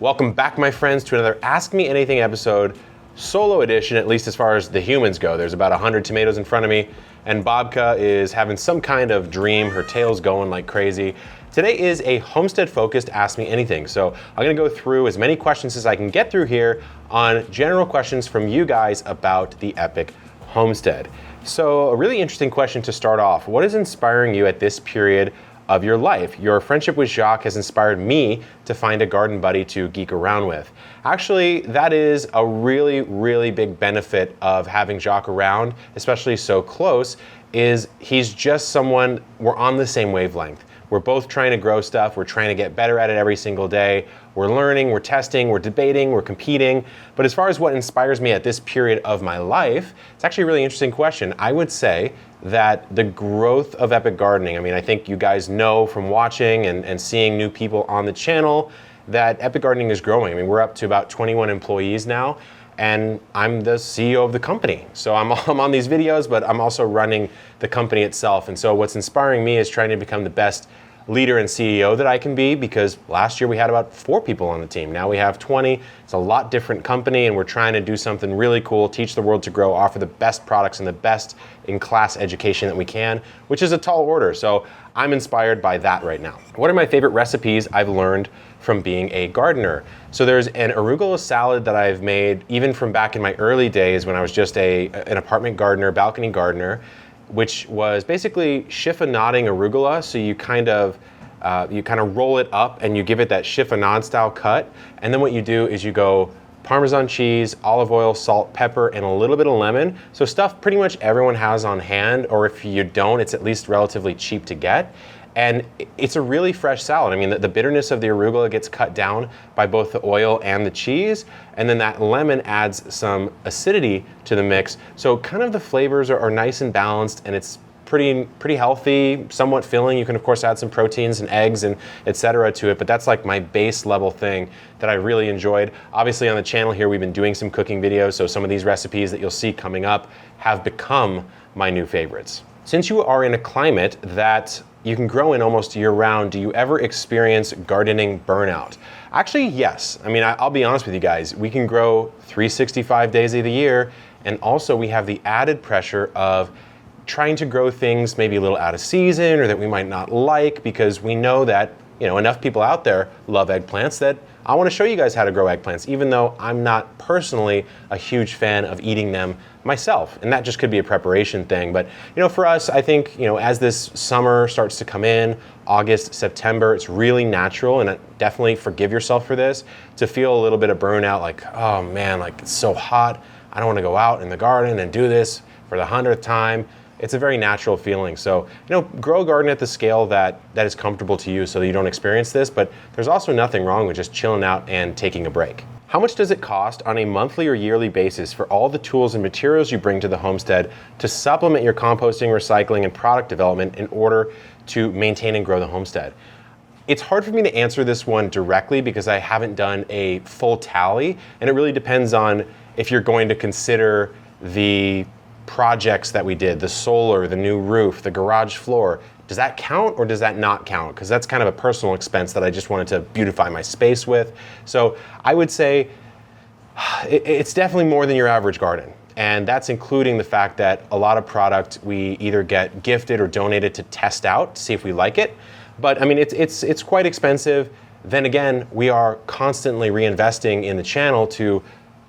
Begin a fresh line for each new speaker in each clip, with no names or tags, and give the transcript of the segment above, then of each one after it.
Welcome back, my friends, to another Ask Me Anything episode, solo edition, at least as far as the humans go. There's about 100 tomatoes in front of me, and Bobka is having some kind of dream. Her tail's going like crazy. Today is a homestead-focused Ask Me Anything, so I'm gonna go through as many questions as I can get through here on general questions from you guys about the epic homestead. So a really interesting question to start off. What is inspiring you at this period of your life? Your friendship with Jacques has inspired me to find a garden buddy to geek around with. Actually, that is a really big benefit of having Jacques around, especially so close, is he's just someone, we're on the same wavelength. We're both trying to grow stuff. We're trying to get better at it every single day. We're learning, we're testing, we're debating, we're competing. But as far as what inspires me at this period of my life, it's actually a really interesting question. I would say that the growth of epic gardening, I think you guys know from watching and seeing new people on the channel that epic gardening is growing. We're up to about 21 employees now, and I'm the CEO of the company. So I'm on these videos, but I'm also running the company itself. And so what's inspiring me is trying to become the best leader and CEO that I can be, because last year we had about 4 people on the team. Now we have 20. It's a lot different company, and we're trying to do something really cool, teach the world to grow, offer the best products and the best in-class education that we can, which is a tall order. So I'm inspired by that right now. What are my favorite recipes I've learned from being a gardener? So there's an arugula salad that I've made even from back in my early days when I was just an apartment gardener, balcony gardener, which was basically chiffonading arugula. So you kind of roll it up and you give it that chiffonade style cut. And then what you do is you go Parmesan cheese, olive oil, salt, pepper, and a little bit of lemon. So stuff pretty much everyone has on hand, or if you don't, it's at least relatively cheap to get. And it's a really fresh salad. The bitterness of the arugula gets cut down by both the oil and the cheese, and then that lemon adds some acidity to the mix. So kind of the flavors are nice and balanced, and it's pretty healthy, somewhat filling. You can of course add some proteins and eggs and etc. to it, but that's like my base level thing that I really enjoyed. Obviously on the channel here, we've been doing some cooking videos, so some of these recipes that you'll see coming up have become my new favorites. Since you are in a climate that you can grow in almost year-round, do you ever experience gardening burnout? Actually, yes. I'll be honest with you guys. We can grow 365 days of the year, and also we have the added pressure of trying to grow things maybe a little out of season or that we might not like, because we know that enough people out there love eggplants that I want to show you guys how to grow eggplants, even though I'm not personally a huge fan of eating them myself. And that just could be a preparation thing. But for us, I think as this summer starts to come in, August, September, it's really natural, and definitely forgive yourself for this, to feel a little bit of burnout, like, oh man, like it's so hot. I don't want to go out in the garden and do this for the 100th time. It's a very natural feeling. So, grow a garden at the scale that is comfortable to you so that you don't experience this, but there's also nothing wrong with just chilling out and taking a break. How much does it cost on a monthly or yearly basis for all the tools and materials you bring to the homestead to supplement your composting, recycling, and product development in order to maintain and grow the homestead? It's hard for me to answer this one directly because I haven't done a full tally, and it really depends on if you're going to consider the projects that we did, the solar, the new roof, the garage floor. Does that count or does that not count? Because that's kind of a personal expense that I just wanted to beautify my space with. So I would say it's definitely more than your average garden. And that's including the fact that a lot of product we either get gifted or donated to test out to see if we like it. But it's quite expensive. Then again, we are constantly reinvesting in the channel to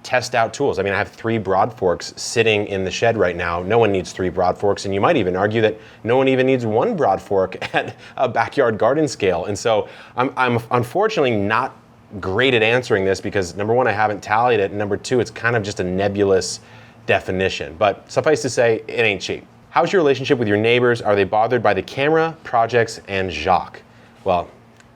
test out tools. I have 3 broad forks sitting in the shed right now. No one needs 3 broad forks, and you might even argue that no one even needs 1 broad fork at a backyard garden scale. And so I'm unfortunately not great at answering this because number 1, I haven't tallied it, and number 2, it's kind of just a nebulous definition. But suffice to say, it ain't cheap. How's your relationship with your neighbors? Are they bothered by the camera, projects, and Jacques? Well,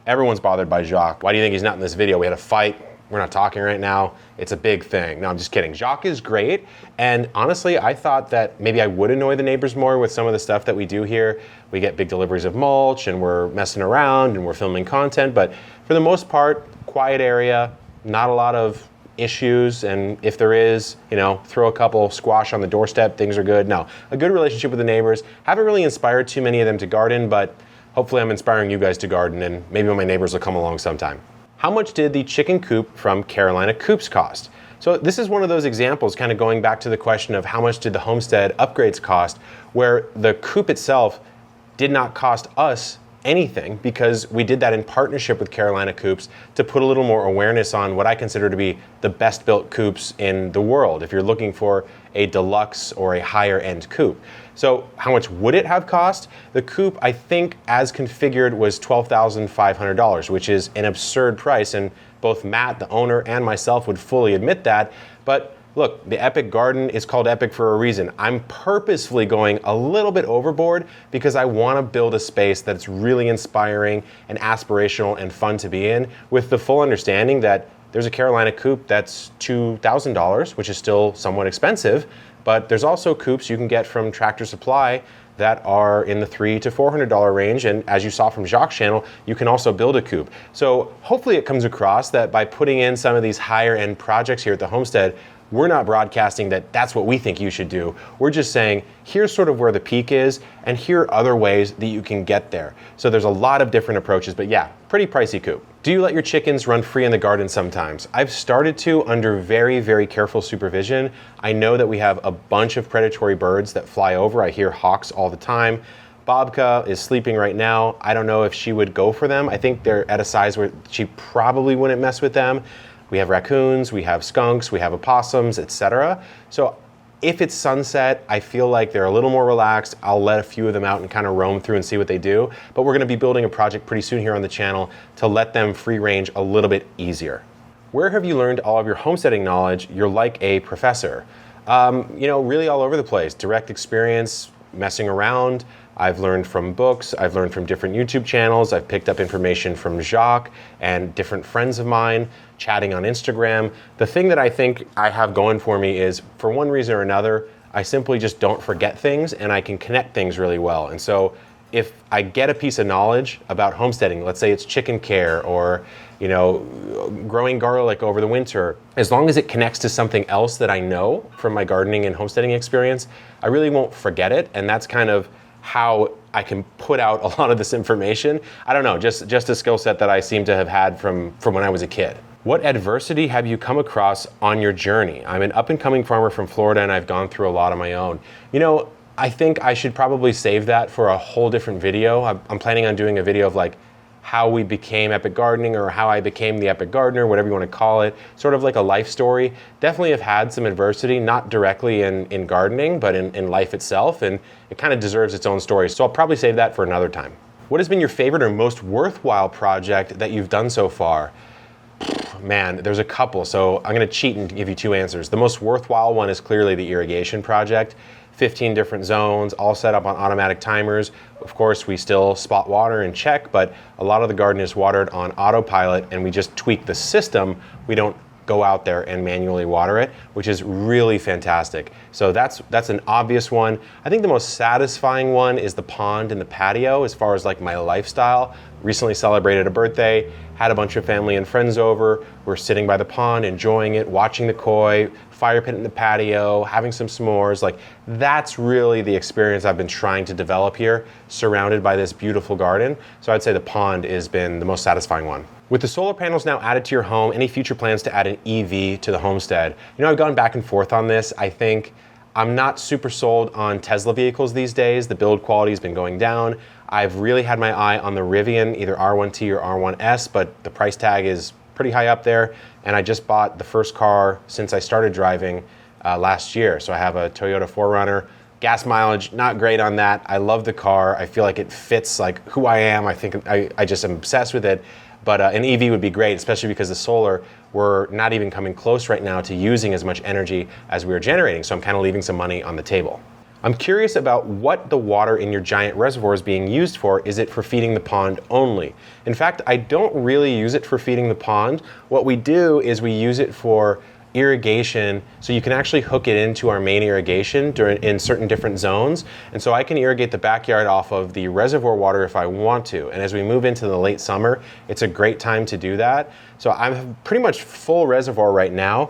everyone's bothered by Jacques. Why do you think he's not in this video? We had a fight. We're not talking right now. It's a big thing. No, I'm just kidding. Jacques is great. And honestly, I thought that maybe I would annoy the neighbors more with some of the stuff that we do here. We get big deliveries of mulch and we're messing around and we're filming content. But for the most part, quiet area, not a lot of issues. And if there is, throw a couple squash on the doorstep, things are good. No, a good relationship with the neighbors. Haven't really inspired too many of them to garden, but hopefully I'm inspiring you guys to garden, and maybe my neighbors will come along sometime. How much did the chicken coop from Carolina Coops cost? So this is one of those examples kind of going back to the question of how much did the Homestead upgrades cost, where the coop itself did not cost us anything because we did that in partnership with Carolina Coops to put a little more awareness on what I consider to be the best built coops in the world if you're looking for a deluxe or a higher end coop. So how much would it have cost? The coop, I think, as configured was $12,500, which is an absurd price, and both Matt, the owner, and myself would fully admit that. But look, the Epic Garden is called Epic for a reason. I'm purposefully going a little bit overboard because I want to build a space that's really inspiring and aspirational and fun to be in, with the full understanding that there's a Carolina coop that's $2,000, which is still somewhat expensive, but there's also coops you can get from Tractor Supply that are in the $300 to $400 range, and as you saw from Jacques' channel, you can also build a coop. So hopefully it comes across that by putting in some of these higher end projects here at the Homestead, we're not broadcasting that that's what we think you should do. We're just saying, here's sort of where the peak is, and here are other ways that you can get there. So there's a lot of different approaches, but yeah, pretty pricey coop. Do you let your chickens run free in the garden sometimes? I've started to under very, very careful supervision. I know that we have a bunch of predatory birds that fly over. I hear hawks all the time. Bobka is sleeping right now. I don't know if she would go for them. I think they're at a size where she probably wouldn't mess with them. We have raccoons, we have skunks, we have opossums, etc. So if it's sunset, I feel like they're a little more relaxed. I'll let a few of them out and kind of roam through and see what they do. But we're gonna be building a project pretty soon here on the channel to let them free range a little bit easier. Where have you learned all of your homesteading knowledge? You're like a professor. Really all over the place. Direct experience, messing around. I've learned from books, I've learned from different YouTube channels, I've picked up information from Jacques and different friends of mine, chatting on Instagram. The thing that I think I have going for me is, for one reason or another, I simply just don't forget things and I can connect things really well. And so if I get a piece of knowledge about homesteading, let's say it's chicken care or growing garlic over the winter, as long as it connects to something else that I know from my gardening and homesteading experience, I really won't forget it. And that's kind of how I can put out a lot of this information. I don't know, just a skill set that I seem to have had from when I was a kid. What adversity have you come across on your journey? I'm an up and coming farmer from Florida and I've gone through a lot of my own. I think I should probably save that for a whole different video. I'm planning on doing a video of like how we became Epic Gardening, or how I became the Epic Gardener, whatever you want to call it, sort of like a life story. Definitely have had some adversity, not directly in gardening, but in life itself, and it kind of deserves its own story. So I'll probably save that for another time. What has been your favorite or most worthwhile project that you've done so far? Man, there's a couple, so I'm gonna cheat and give you two answers. The most worthwhile one is clearly the irrigation project. 15 different zones, all set up on automatic timers. Of course, we still spot water and check, but a lot of the garden is watered on autopilot and we just tweak the system. We don't go out there and manually water it, which is really fantastic. So that's an obvious one. I think the most satisfying one is the pond and the patio as far as like my lifestyle. Recently celebrated a birthday, had a bunch of family and friends over. We're sitting by the pond, enjoying it, watching the koi, fire pit in the patio, having some s'mores. Like, that's really the experience I've been trying to develop here, surrounded by this beautiful garden. So I'd say the pond has been the most satisfying one. With the solar panels now added to your home, any future plans to add an EV to the homestead? I've gone back and forth on this. I think I'm not super sold on Tesla vehicles these days. The build quality has been going down. I've really had my eye on the Rivian, either R1T or R1S, but the price tag is pretty high up there. And I just bought the first car since I started driving last year. So I have a Toyota 4Runner. Gas mileage, not great on that. I love the car. I feel like it fits like who I am. I think I just am obsessed with it. But an EV would be great, especially because the solar, we're not even coming close right now to using as much energy as we are generating. So I'm kind of leaving some money on the table. I'm curious about what the water in your giant reservoir is being used for. Is it for feeding the pond only? In fact, I don't really use it for feeding the pond. What we do is we use it for irrigation, so you can actually hook it into our main irrigation in certain different zones. And so I can irrigate the backyard off of the reservoir water if I want to. And as we move into the late summer, it's a great time to do that. So I'm pretty much full reservoir right now.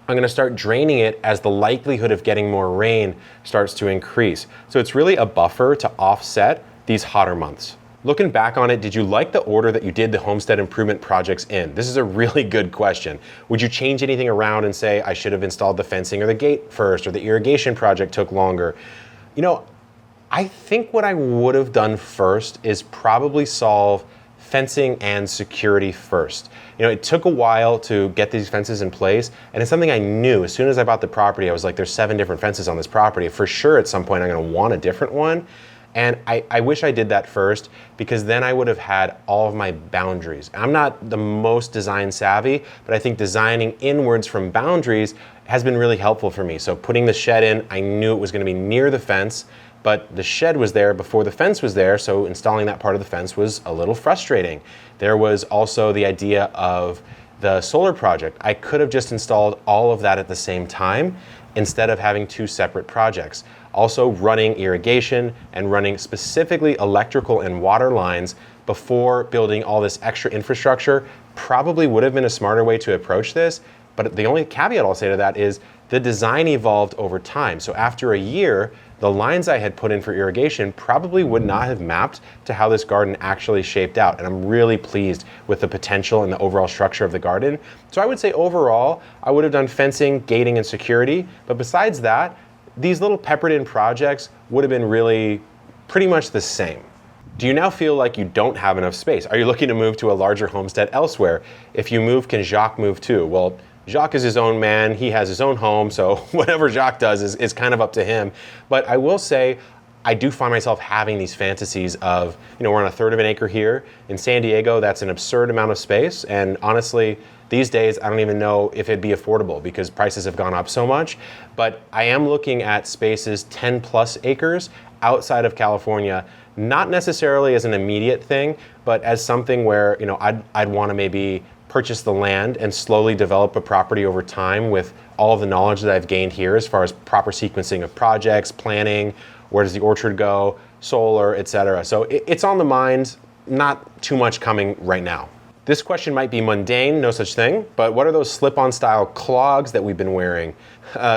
I'm gonna start draining it as the likelihood of getting more rain starts to increase. So it's really a buffer to offset these hotter months. Looking back on it, did you like the order that you did the homestead improvement projects in? This is a really good question. Would you change anything around and say, I should have installed the fencing or the gate first, or the irrigation project took longer? You know, I think what I would have done first is probably solve fencing and security first. You know, it took a while to get these fences in place, and it's something I knew. As soon as I bought the property, I was like, there's 7 different fences on this property. For sure, at some point, I'm gonna want a different one. And I wish I did that first, because then I would have had all of my boundaries. I'm not the most design savvy, but I think designing inwards from boundaries has been really helpful for me. So putting the shed in, I knew it was gonna be near the fence, but the shed was there before the fence was there, so installing that part of the fence was a little frustrating. There was also the idea of the solar project. I could have just installed all of that at the same time instead of having 2 separate projects. Also, running irrigation and running specifically electrical and water lines before building all this extra infrastructure probably would have been a smarter way to approach this. But the only caveat I'll say to that is the design evolved over time. So after a year, the lines I had put in for irrigation probably would not have mapped to how this garden actually shaped out. And I'm really pleased with the potential and the overall structure of the garden. So I would say overall, I would have done fencing, gating, and security. But besides that, these little peppered in projects would have been really pretty much the same. Do you now feel like you don't have enough space? Are you looking to move to a larger homestead elsewhere? If you move, can Jacques move too? Well, Jacques is his own man, he has his own home, so whatever Jacques does is kind of up to him. But I will say, I do find myself having these fantasies of, you know, we're on 1/3 of an acre here. In San Diego, that's an absurd amount of space, and honestly, these days, I don't even know if it'd be affordable because prices have gone up so much. But I am looking at spaces 10 plus acres outside of California, not necessarily as an immediate thing, but as something where, you know, I'd want to maybe purchase the land and slowly develop a property over time with all of the knowledge that I've gained here as far as proper sequencing of projects, planning, where does the orchard go, solar, etc. So it's on the mind, not too much coming right now. This question might be mundane, no such thing, but what are those slip-on style clogs that we've been wearing?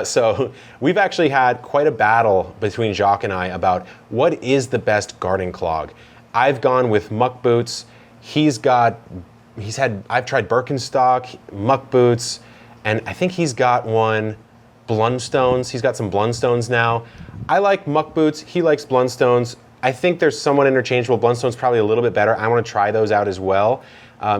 So we've actually had quite a battle between Jacques and I about what is the best garden clog. I've gone with muck boots. I've tried Birkenstock, muck boots, and I think he's got one Blundstones. He's got some Blundstones now. I like muck boots, he likes Blundstones. I think there's somewhat interchangeable. Blundstones probably a little bit better. I want to try those out as well.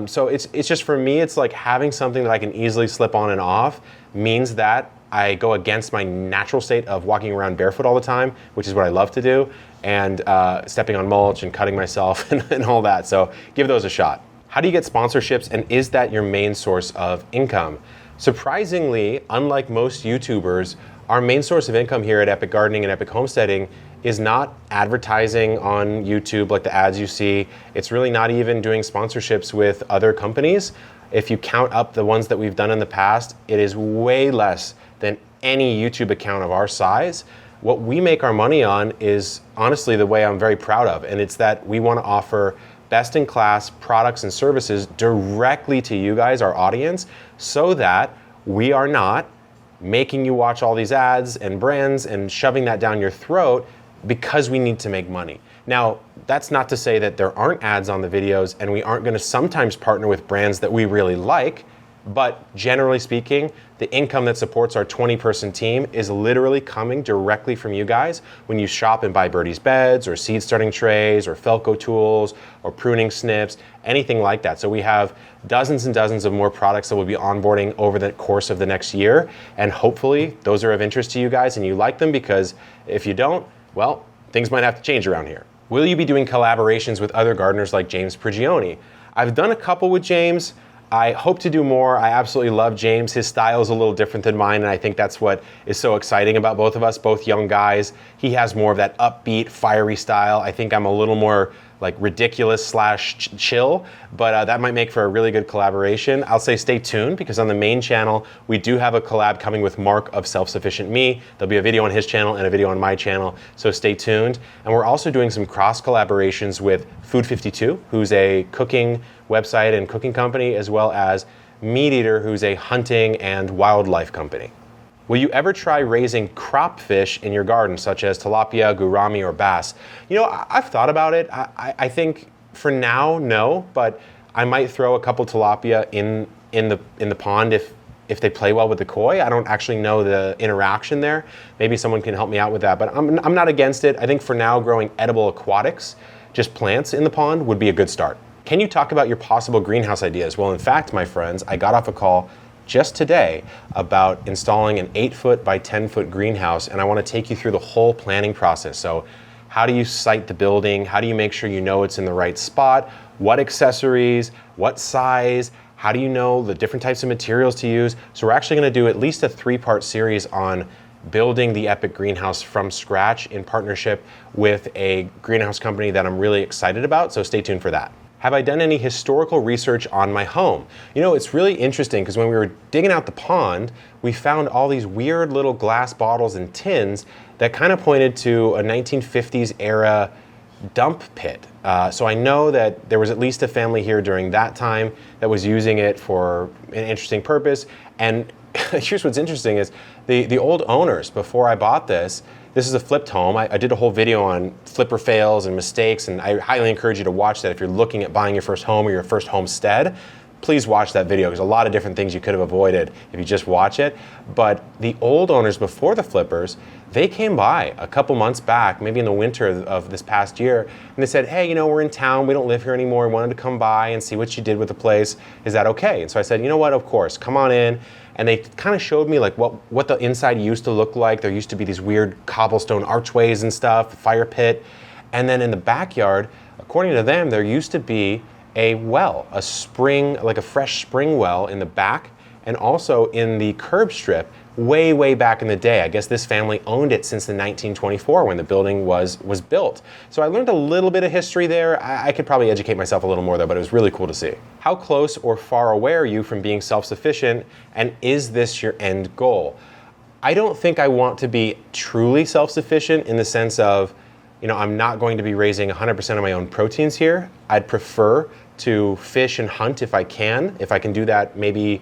So it's just for me, it's like having something that I can easily slip on and off means that I go against my natural state of walking around barefoot all the time, which is what I love to do, and stepping on mulch and cutting myself and all that. So give those a shot. How do you get sponsorships, and is that your main source of income? Surprisingly, unlike most YouTubers, our main source of income here at Epic Gardening and Epic Homesteading is not advertising on YouTube like the ads you see. It's really not even doing sponsorships with other companies. If you count up the ones that we've done in the past, it is way less than any YouTube account of our size. What we make our money on is honestly the way I'm very proud of, and it's that we want to offer best-in-class products and services directly to you guys, our audience, so that we are not making you watch all these ads and brands and shoving that down your throat because we need to make money. Now, that's not to say that there aren't ads on the videos and we aren't going to sometimes partner with brands that we really like, but generally speaking, the income that supports our 20-person team is literally coming directly from you guys when you shop and buy Birdie's beds or seed starting trays or Felco tools or pruning snips, anything like that. So we have dozens and dozens of more products that we'll be onboarding over the course of the next year, and hopefully those are of interest to you guys and you like them, because if you don't, well, things might have to change around here. Will you be doing collaborations with other gardeners like James Prigioni? I've done a couple with James. I hope to do more. I absolutely love James. His style is a little different than mine, and I think that's what is so exciting about both of us, both young guys. He has more of that upbeat, fiery style. I think I'm a little more like ridiculous slash chill, but that might make for a really good collaboration. I'll say stay tuned, because on the main channel, we do have a collab coming with Mark of Self-Sufficient Me. There'll be a video on his channel and a video on my channel, so stay tuned. And we're also doing some cross collaborations with Food 52, who's a cooking website and cooking company, as well as Meat Eater, who's a hunting and wildlife company. Will you ever try raising crop fish in your garden, such as tilapia, gourami, or bass? You know, I've thought about it. I think For now, no, but I might throw a couple tilapia in the pond if they play well with the koi. I don't actually know the interaction there. Maybe someone can help me out with that, but I'm not against it. I think for now, growing edible aquatics, just plants in the pond, would be a good start. Can you talk about your possible greenhouse ideas? Well, in fact, my friends, I got off a call just today about installing an 8-foot by 10-foot greenhouse, and I want to take you through the whole planning process. So how do you site the building? How do you make sure you know it's in the right spot? What accessories? What size? How do you know the different types of materials to use? So we're actually going to do at least a 3-part series on building the epic greenhouse from scratch in partnership with a greenhouse company that I'm really excited about. So stay tuned for that. Have I done any historical research on my home? You know, it's really interesting because when we were digging out the pond, we found all these weird little glass bottles and tins that kind of pointed to a 1950s era dump pit. So I know that there was at least a family here during that time that was using it for an interesting purpose. And here's what's interesting is the old owners, before I bought this is a flipped home. I did a whole video on flipper fails and mistakes, and I highly encourage you to watch that if you're looking at buying your first home or your first homestead. Please watch that video. There's a lot of different things you could have avoided if you just watch it. But the old owners before the flippers, they came by a couple months back, maybe in the winter of this past year, and they said, hey, you know, we're in town, we don't live here anymore, we wanted to come by and see what you did with the place. Is that okay? And so I said, you know what, of course, come on in. And they kind of showed me like what the inside used to look like. There used to be these weird cobblestone archways and stuff, fire pit. And then in the backyard, according to them, there used to be a well, a spring, like a fresh spring well in the back, and also in the curb strip way back in the day. I guess this family owned it since the 1924 when the building was built. So I learned a little bit of history there. I could probably educate myself a little more though, but it was really cool to see. How close or far away are you from being self-sufficient, and is this your end goal? I don't think I want to be truly self-sufficient in the sense of, you know, I'm not going to be raising 100% of my own proteins here. I'd prefer to fish and hunt if I can. If I can do that, maybe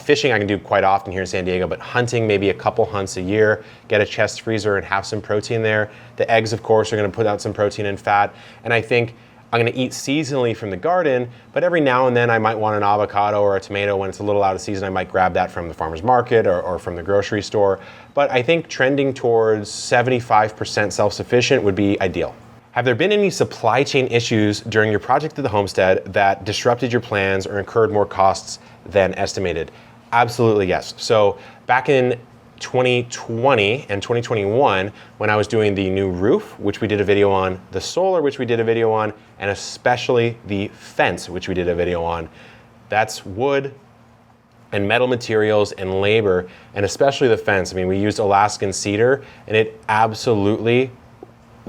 fishing I can do quite often here in San Diego, but hunting maybe a couple hunts a year, get a chest freezer and have some protein there. The eggs, of course, are gonna put out some protein and fat. And I think I'm gonna eat seasonally from the garden, but every now and then I might want an avocado or a tomato when it's a little out of season. I might grab that from the farmer's market or from the grocery store. But I think trending towards 75% self-sufficient would be ideal. Have there been any supply chain issues during your project at the homestead that disrupted your plans or incurred more costs than estimated? Absolutely, yes. So back in 2020 and 2021, when I was doing the new roof, which we did a video on, the solar, which we did a video on, and especially the fence, which we did a video on, that's wood and metal materials and labor, and especially the fence. I mean, we used Alaskan cedar, and it absolutely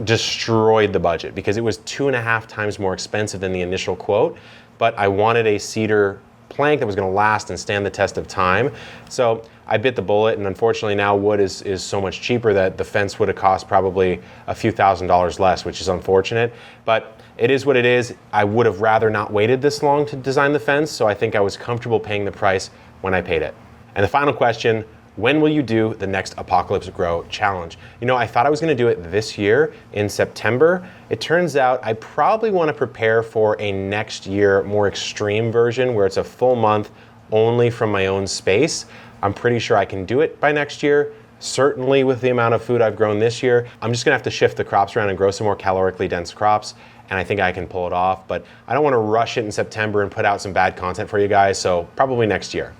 destroyed the budget because it was 2.5 times more expensive than the initial quote, but I wanted a cedar plank that was going to last and stand the test of time. So I bit the bullet, and unfortunately now wood is so much cheaper that the fence would have cost probably a few $1,000s less, which is unfortunate, but it is what it is. I would have rather not waited this long to design the fence, so I think I was comfortable paying the price when I paid it. And the final question, when will you do the next Apocalypse Grow challenge? You know, I thought I was gonna do it this year in September. It turns out I probably wanna prepare for a next year more extreme version where it's a full month only from my own space. I'm pretty sure I can do it by next year. Certainly with the amount of food I've grown this year. I'm just gonna have to shift the crops around and grow some more calorically dense crops, and I think I can pull it off, but I don't wanna rush it in September and put out some bad content for you guys, so probably next year.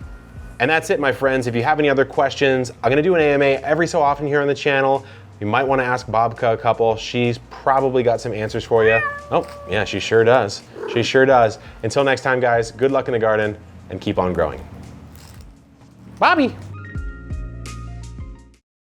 And that's it, my friends. If you have any other questions, I'm gonna do an AMA every so often here on the channel. You might wanna ask Bobka a couple. She's probably got some answers for you. Oh, yeah, she sure does. She sure does. Until next time, guys, good luck in the garden and keep on growing. Bobby.